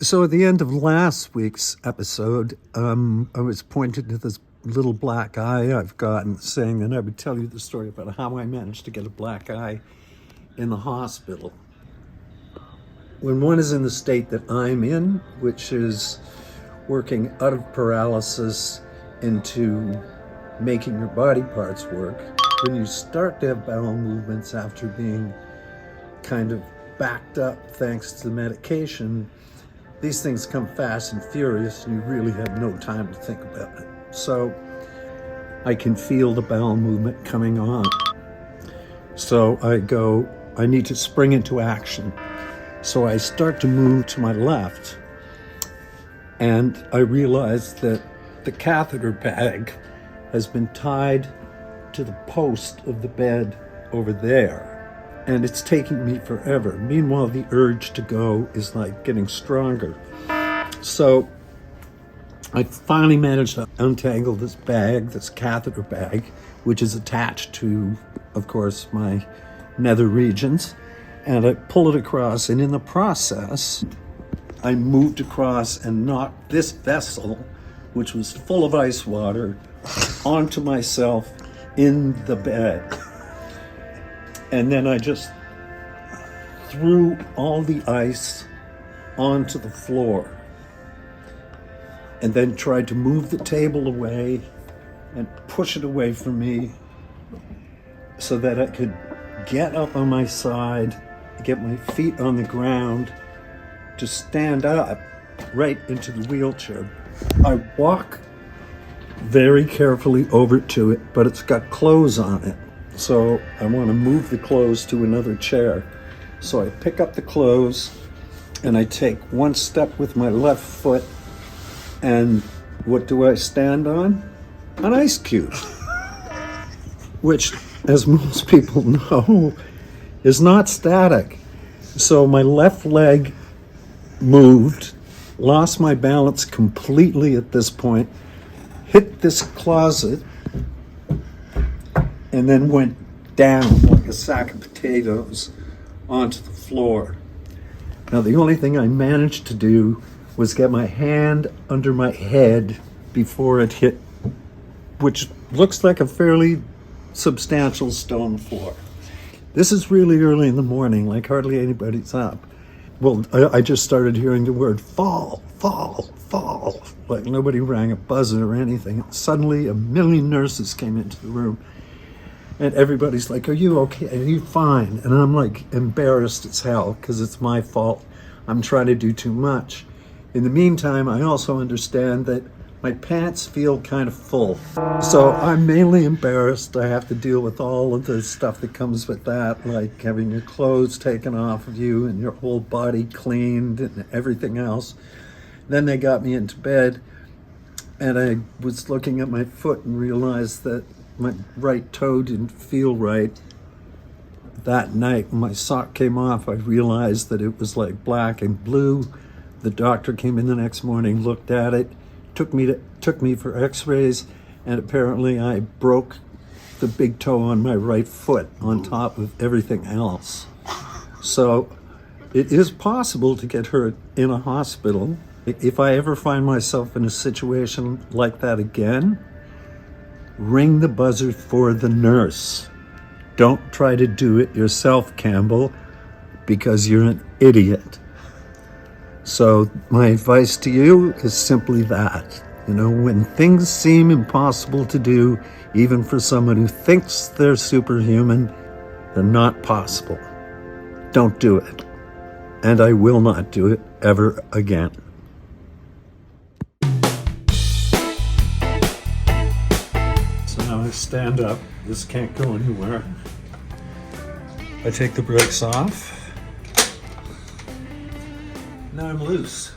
So at the end of last week's episode, I was pointed to this little black eye I've gotten, saying that I would tell you the story about how I managed to get a black eye in the hospital. When one is in the state that I'm in, which is working out of paralysis into making your body parts work, when you start to have bowel movements after being kind of backed up thanks to the medication, these things come fast and furious and you really have no time to think about it. So I can feel the bowel movement coming on. So I need to spring into action. So I start to move to my left, and I realize that the catheter bag has been tied to the post of the bed over there. And it's taking me forever. Meanwhile, the urge to go is like getting stronger. So I finally managed to untangle this bag, this catheter bag, which is attached to, of course, my nether regions. And I pull it across, and in the process, I moved across and knocked this vessel, which was full of ice water, onto myself in the bed. And then I just threw all the ice onto the floor, and then tried to move the table away and push it away from me so that I could get up on my side, get my feet on the ground to stand up right into the wheelchair. I walk very carefully over to it, but it's got clothes on it. So I want to move the clothes to another chair. So I pick up the clothes and I take one step with my left foot, and what do I stand on? An ice cube, which, as most people know, is not static. So my left leg moved, lost my balance completely at this point, hit this closet, and then went down like a sack of potatoes onto the floor. Now, the only thing I managed to do was get my hand under my head before it hit, which looks like a fairly substantial stone floor. This is really early in the morning, like hardly anybody's up. Well, I just started hearing the word fall, fall, fall, like nobody rang a buzzer or anything. Suddenly, a million nurses came into the room. And everybody's like, are you okay? Are you fine? And I'm like embarrassed as hell because it's my fault. I'm trying to do too much. In the meantime, I also understand that my pants feel kind of full. So I'm mainly embarrassed. I have to deal with all of the stuff that comes with that, like having your clothes taken off of you and your whole body cleaned and everything else. Then they got me into bed, and I was looking at my foot and realized that my right toe didn't feel right. That night, when my sock came off, I realized that it was like black and blue. The doctor came in the next morning, looked at it, took me for x-rays, and apparently I broke the big toe on my right foot on top of everything else. So it is possible to get hurt in a hospital. If I ever find myself in a situation like that again, ring the buzzer for the nurse. Don't try to do it yourself, Campbell, because you're an idiot. So my advice to you is simply that. When things seem impossible to do, even for someone who thinks they're superhuman, they're not possible. Don't do it. And I will not do it ever again. I stand up. This can't go anywhere. I take the brakes off. Now I'm loose.